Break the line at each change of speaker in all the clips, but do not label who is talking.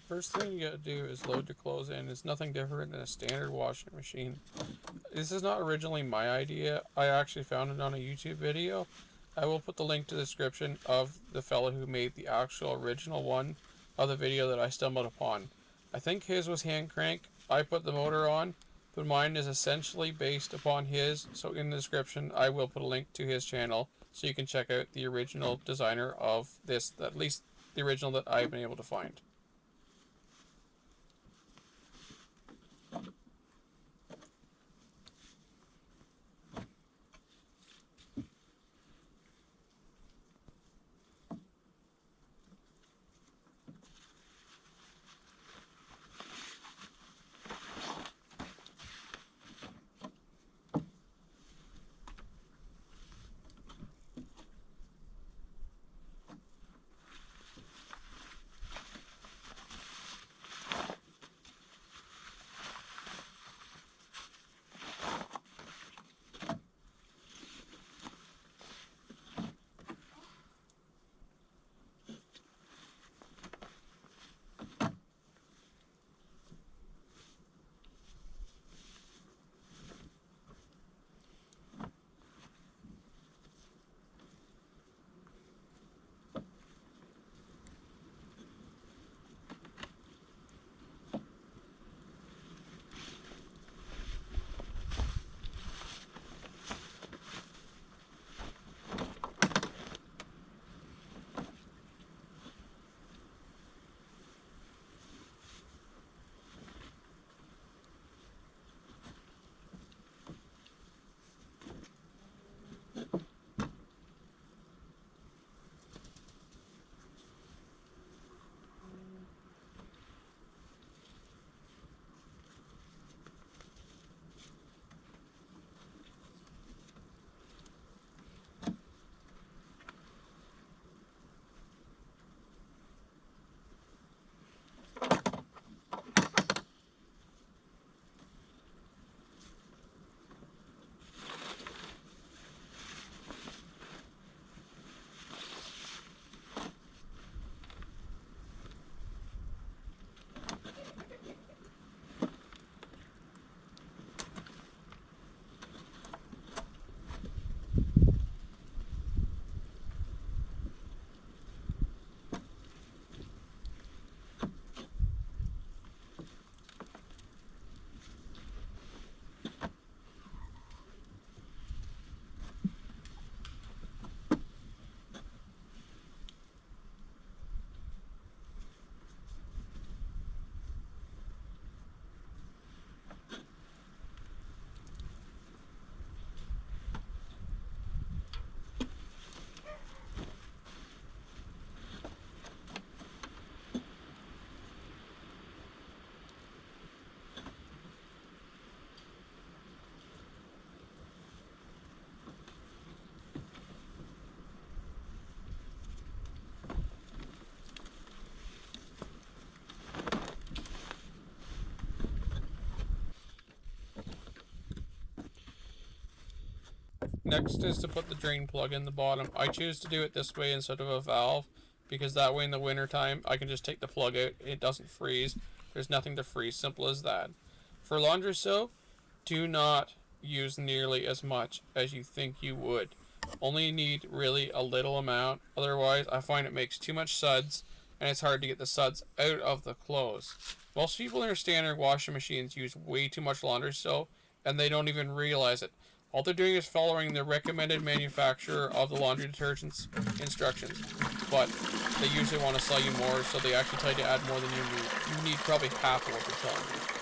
First thing you gotta do is load your clothes in. It's nothing different than a standard washing machine. This is not originally my idea. I actually found it on a YouTube video. I will put the link to the description of the fellow who made the actual original one of the video that I stumbled upon. I think his was hand crank. I put the motor on, but mine is essentially based upon his, so in the description I will put a link to his channel so you can check out the original designer of this, at least the original that I've been able to find. Next is to put the drain plug in the bottom. I choose to do it this way instead of a valve because that way in the winter time I can just take the plug out. It doesn't freeze. There's nothing to freeze. Simple as that. For laundry soap, do not use nearly as much as you think you would. Only need really a little amount. Otherwise, I find it makes too much suds and it's hard to get the suds out of the clothes. Most people in their standard washing machines use way too much laundry soap and they don't even realize it. All they're doing is following the recommended manufacturer of the laundry detergent's instructions, but they usually want to sell you more, so they actually tell you to add more than you need. You need probably half of what they're telling you.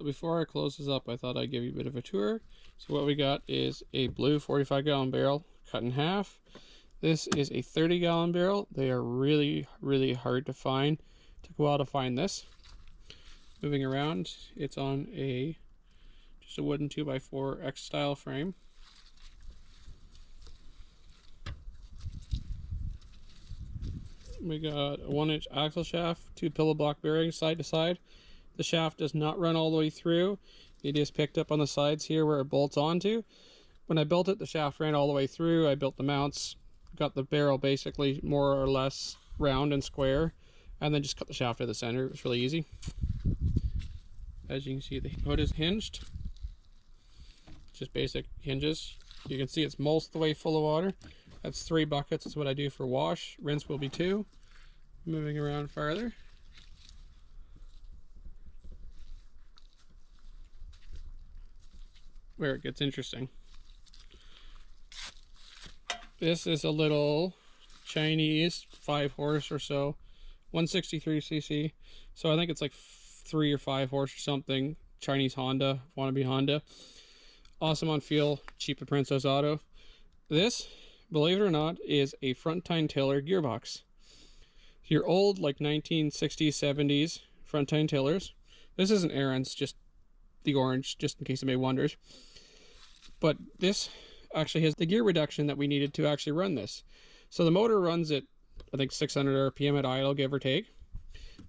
So before I close this up, I thought I'd give you a bit of a tour. So what we got is a blue 45-gallon barrel cut in half. This is a 30-gallon barrel. They are really, really hard to find. It took a while to find this. Moving around, it's on just a wooden 2x4 X style frame. We got a 1-inch axle shaft, 2 pillow block bearings side to side. The shaft does not run all the way through. It is picked up on the sides here where it bolts onto. When I built it, the shaft ran all the way through. I built the mounts, got the barrel basically more or less round and square, and then just cut the shaft to the center. It was really easy. As you can see, the hood is hinged. Just basic hinges. You can see it's most of the way full of water. That's 3 buckets. That's what I do for wash. Rinse will be 2. Moving around farther. Where it gets interesting. This is a little Chinese 5-horse or so, 163cc. So I think it's like 3 or 5 horse or something. Chinese Honda, wannabe Honda. Awesome on feel, cheap at Princess Auto. This, believe it or not, is a front tine tiller gearbox. Your old like 1960s, 70s front tine tillers. This isn't Aaron's, just the orange, just in case it made wonders. But this actually has the gear reduction that we needed to actually run this. So the motor runs at, I think, 600 RPM at idle, give or take.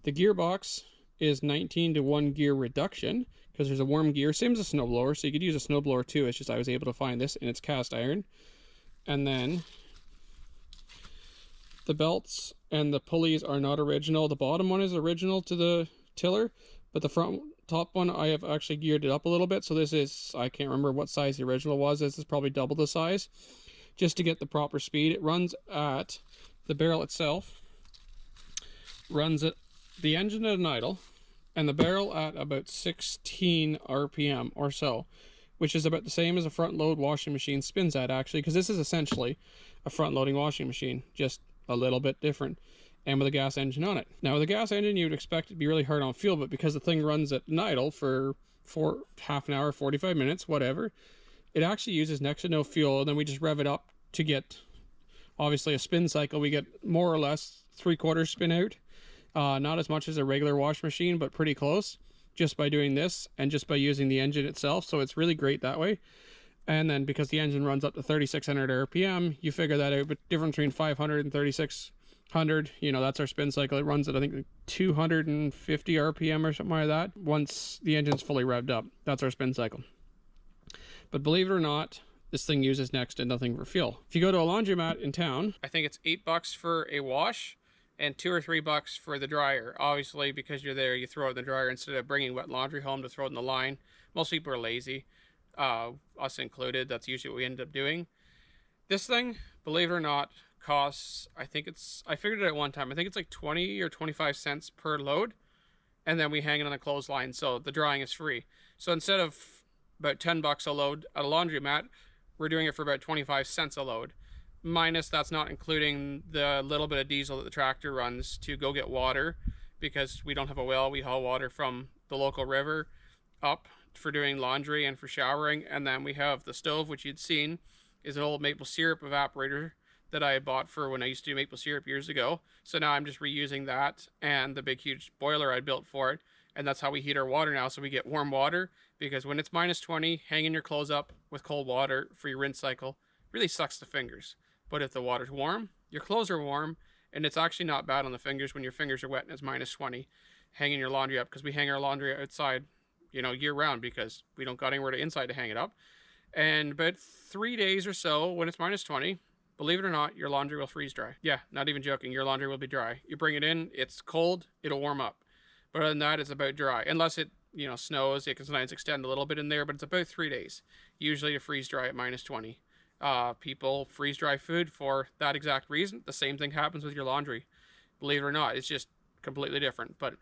The gearbox is 19 to 1 gear reduction because there's a warm gear, same as a snowblower, so you could use a snowblower too. It's just I was able to find this and it's cast iron. And then the belts and the pulleys are not original. The bottom one is original to the tiller, but the top one I have actually geared it up a little bit. So this is, I can't remember what size the original was. This is probably double the size just to get the proper speed. It runs at, the barrel itself runs at the engine at an idle and the barrel at about 16 RPM or so, which is about the same as a front load washing machine spins at actually, because this is essentially a front loading washing machine, just a little bit different, and with a gas engine on it. Now with a gas engine you would expect it to be really hard on fuel, but because the thing runs at an idle for half an hour, 45 minutes, whatever, it actually uses next to no fuel, and then we just rev it up to get obviously a spin cycle. We get more or less 3/4 spin out. Not as much as a regular wash machine, but pretty close, just by doing this and just by using the engine itself. So it's really great that way. And then because the engine runs up to 3600 RPM, you figure that out. But difference between 500 and 3600, you know, that's our spin cycle. It runs at, I think, 250 RPM or something like that. Once the engine's fully revved up, that's our spin cycle. But believe it or not, this thing uses next to nothing for fuel. If you go to a laundromat in town, I think it's $8 for a wash and $2 or $3 for the dryer. Obviously, because you're there, you throw it in the dryer instead of bringing wet laundry home to throw it in the line. Most people are lazy, us included. That's usually what we end up doing. This thing, believe it or not, costs, I figured it out one time, I think it's like 20 or 25 cents per load, and then we hang it on a clothesline, so the drying is free. So instead of about $10 a load at a laundromat, we're doing it for about 25 cents a load. Minus, that's not including the little bit of diesel that the tractor runs to go get water, because we don't have a well. We haul water from the local river up for doing laundry and for showering. And then we have the stove, which you'd seen is an old maple syrup evaporator that I bought for when I used to do maple syrup years ago. So now I'm just reusing that and the big huge boiler I built for it, and that's how we heat our water now. So we get warm water, because when it's -20, hanging your clothes up with cold water for your rinse cycle really sucks the fingers. But if the water's warm, your clothes are warm, and it's actually not bad on the fingers when your fingers are wet and it's -20, hanging your laundry up, because we hang our laundry outside, you know, year round, because we don't got anywhere to inside to hang it up. And about 3 days or so, when it's -20, believe it or not, your laundry will freeze dry. Yeah, not even joking, your laundry will be dry. You bring it in, it's cold, it'll warm up. But other than that, it's about dry. Unless it, you know, snows, it can sometimes extend a little bit in there, but it's about 3 days, usually to freeze dry at -20. People freeze dry food for that exact reason. The same thing happens with your laundry. Believe it or not, it's just completely different. But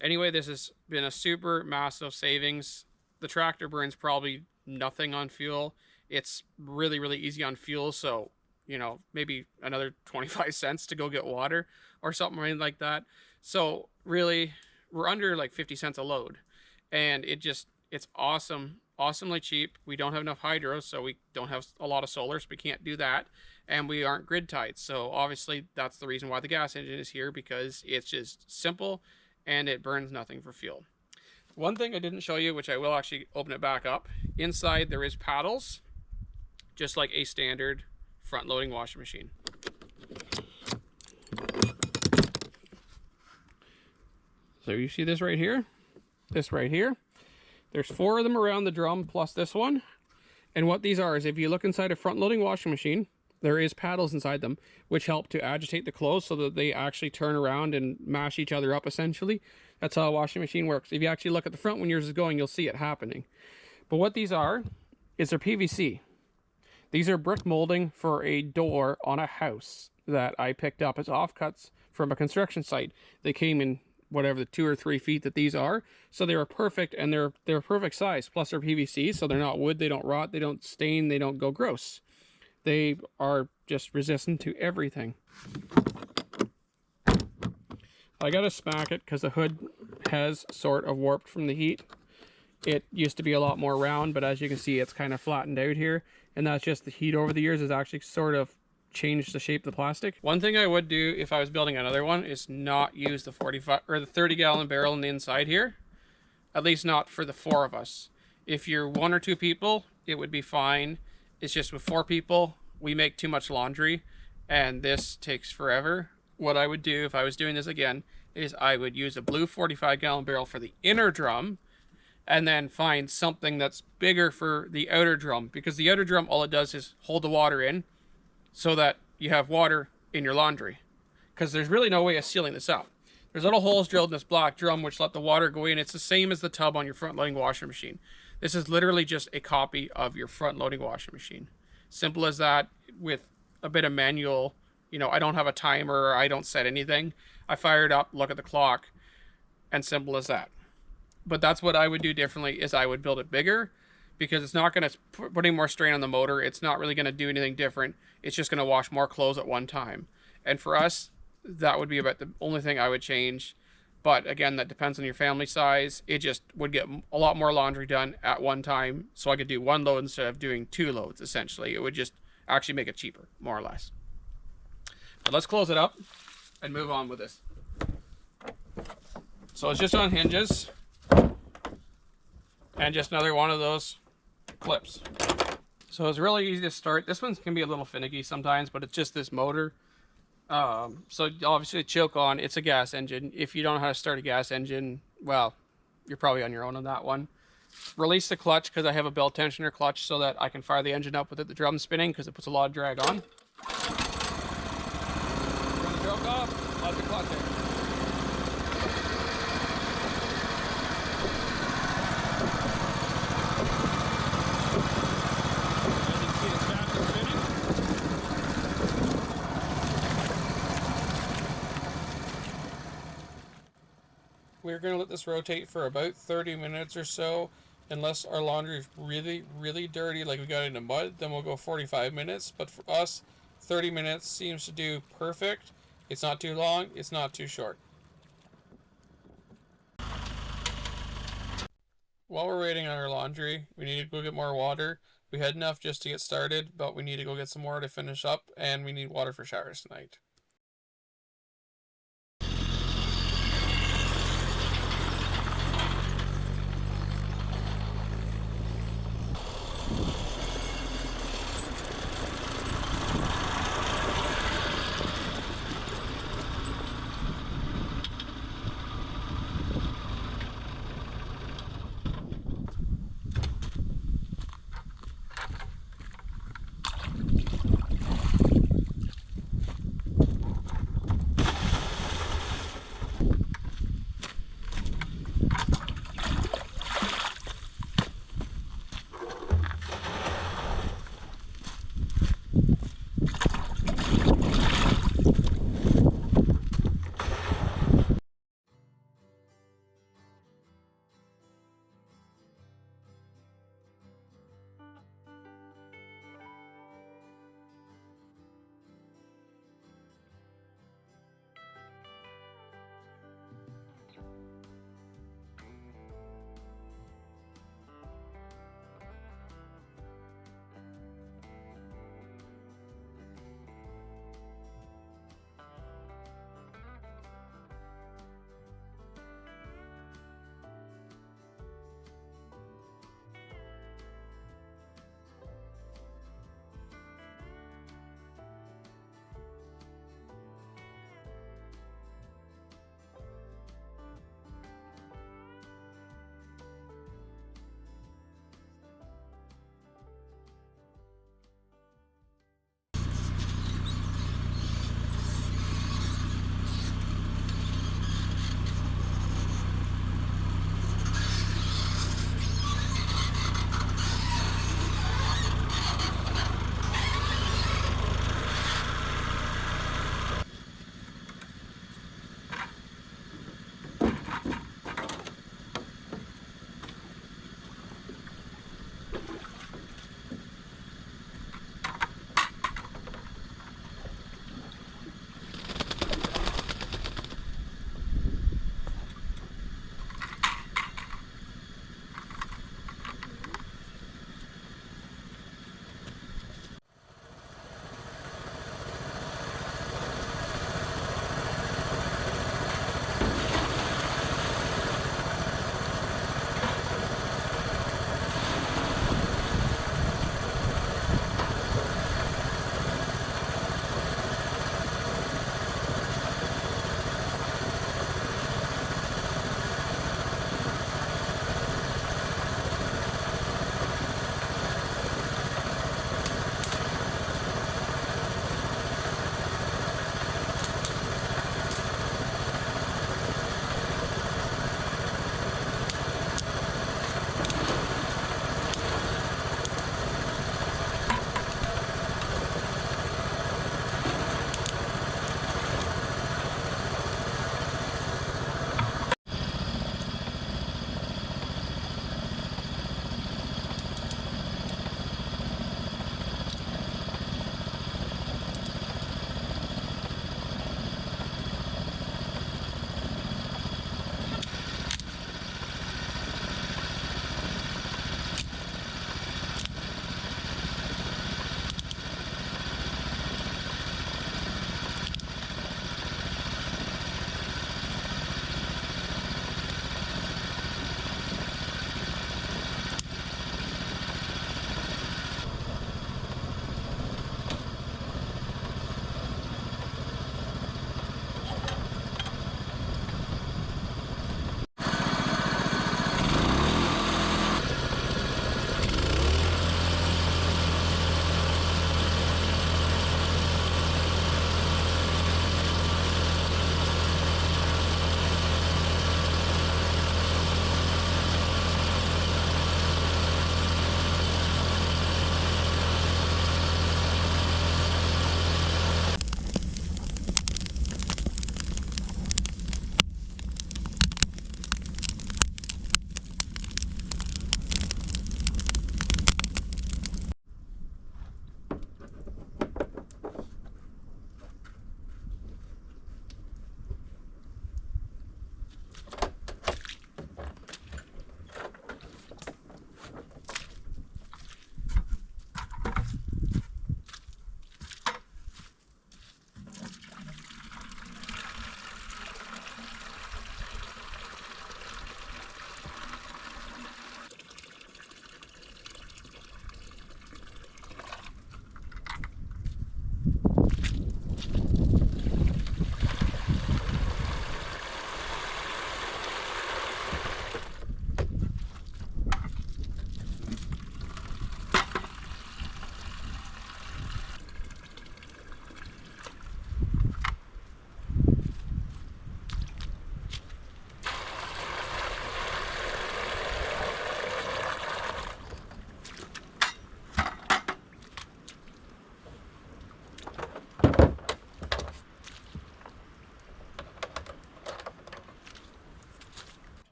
anyway, this has been a super massive savings. The tractor burns probably nothing on fuel. It's really, really easy on fuel. So, you know, maybe another 25 cents to go get water or something like that. So really, we're under like 50 cents a load. and it's awesome, awesomely cheap. We don't have enough hydros, so we don't have a lot of solar, so we can't do that, and we aren't grid tied. So obviously that's the reason why the gas engine is here, because it's just simple and it burns nothing for fuel. One thing I didn't show you, which I will actually open it back up, inside there is paddles, just like a standard front loading washing machine. So you see this right here? This right here? There's 4 of them around the drum plus this one. And what these are is, if you look inside a front loading washing machine, there is paddles inside them which help to agitate the clothes so that they actually turn around and mash each other up essentially. That's how a washing machine works. If you actually look at the front when yours is going, you'll see it happening. But what these are is they're PVC. These are brick molding for a door on a house that I picked up as offcuts from a construction site. They came in whatever the 2 or 3 feet that these are, so they were perfect, and they're perfect size. Plus they're PVC, so they're not wood, they don't rot, they don't stain, they don't go gross. They are just resistant to everything. I gotta smack it because the hood has sort of warped from the heat. It used to be a lot more round, but as you can see, it's kind of flattened out here, and that's just the heat over the years has actually sort of changed the shape of the plastic. One thing I would do if I was building another one is not use the 45 or the 30-gallon barrel on the inside here. At least not for the 4 of us. If you're 1 or 2 people, it would be fine. It's just with 4 people, we make too much laundry, and this takes forever. What I would do if I was doing this again is I would use a blue 45-gallon barrel for the inner drum, and then find something that's bigger for the outer drum, because the outer drum, all it does is hold the water in so that you have water in your laundry, because there's really no way of sealing this up. There's little holes drilled in this black drum which let the water go in. It's the same as the tub on your front loading washing machine. This is literally just a copy of your front loading washing machine. Simple as that, with a bit of manual. You know, I don't have a timer, I don't set anything. I fire it up, look at the clock, and simple as that. But that's what I would do differently, is I would build it bigger, because it's not going to put any more strain on the motor. It's not really going to do anything different. It's just going to wash more clothes at one time. And for us, that would be about the only thing I would change. But again, that depends on your family size. It just would get a lot more laundry done at one time, so I could do 1 load instead of doing 2 loads, essentially. It would just actually make it cheaper, more or less. But let's close it up and move on with this. So it's just on hinges, and just another one of those clips. So it's really easy to start. This one can be a little finicky sometimes, but it's just this motor. So obviously choke on, it's a gas engine. If you don't know how to start a gas engine, well, you're probably on your own on that one. Release the clutch, because I have a belt tensioner clutch so that I can fire the engine up with the drum spinning, because it puts a lot of drag on. Run the choke off, let the clutch in. We're going to let this rotate for about 30 minutes or so. Unless our laundry is really, really dirty, like we got into mud, then we'll go 45 minutes. But for us, 30 minutes seems to do perfect. It's not too long, it's not too short. While we're waiting on our laundry, we need to go get more water. We had enough just to get started, but we need to go get some more to finish up, and we need water for showers tonight.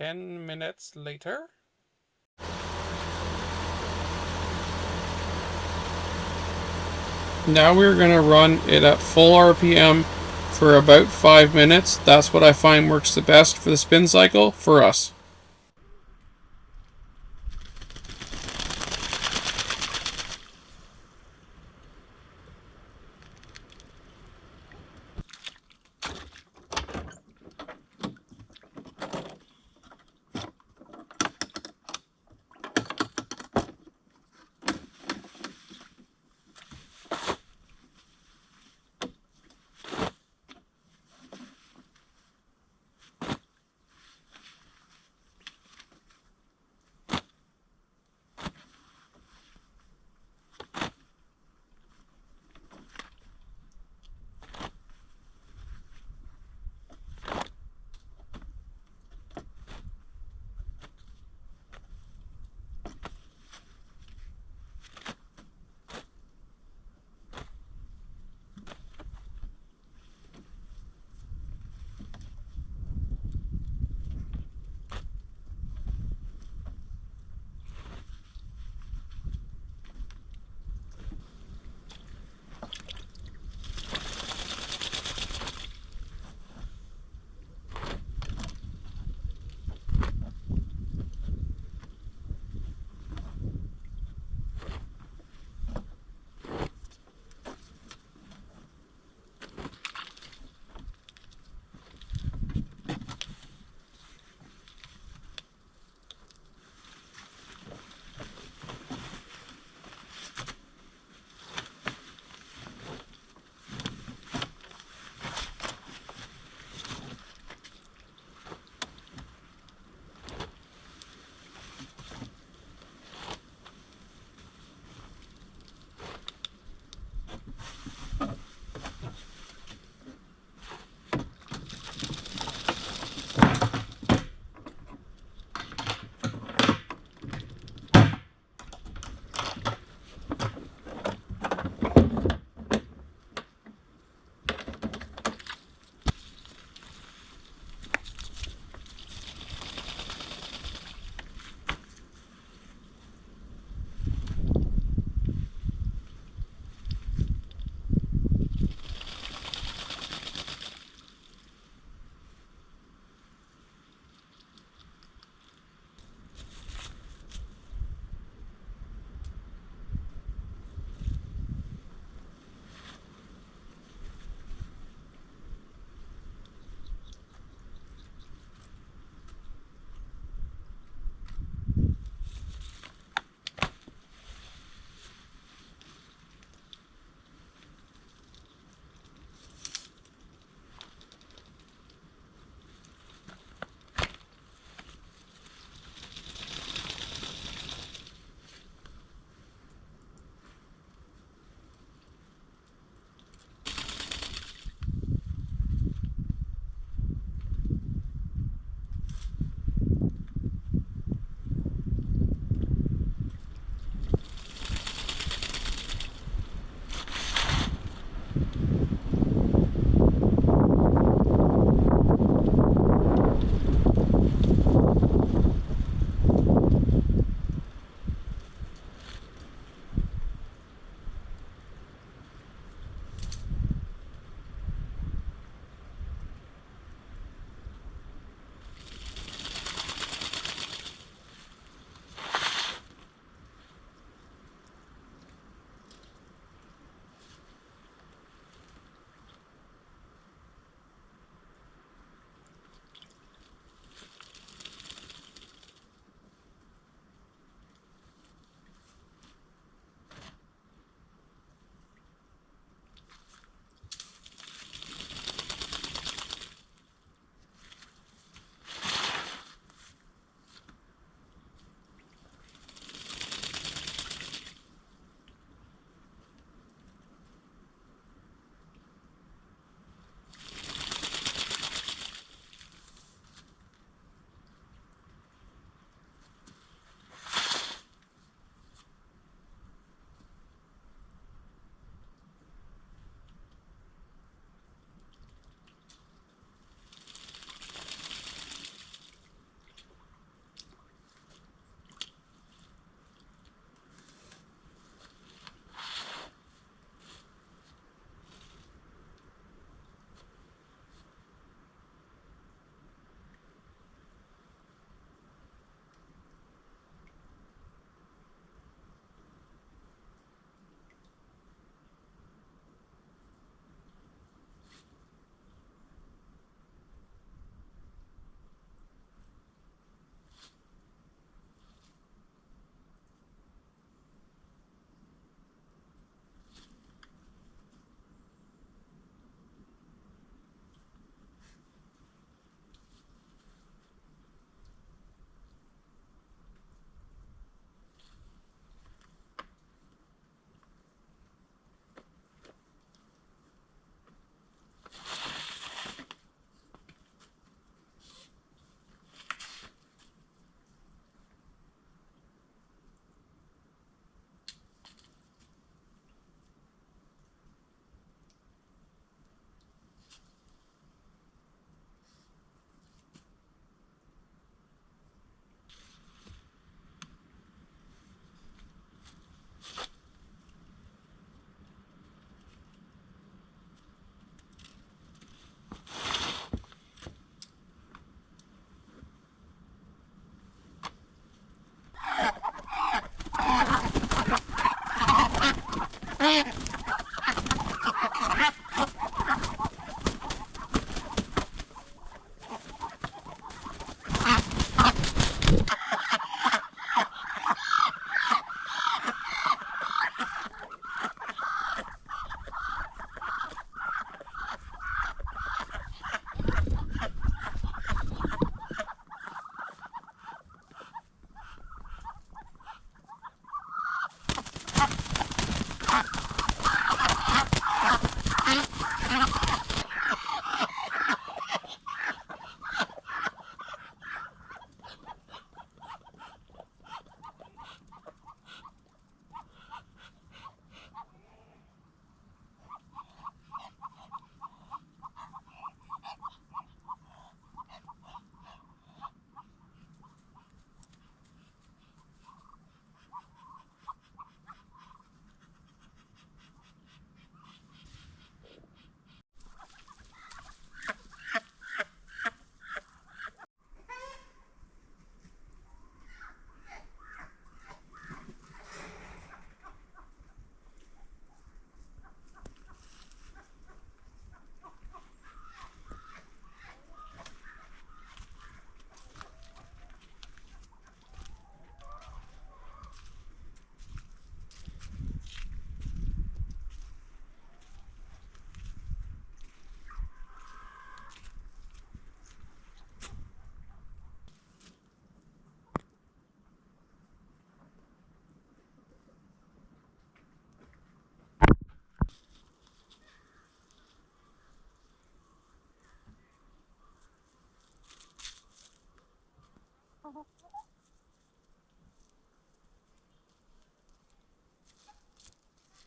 10 minutes later. Now we're going to run it at full RPM for about 5 minutes. That's what I find works the best for the spin cycle for us.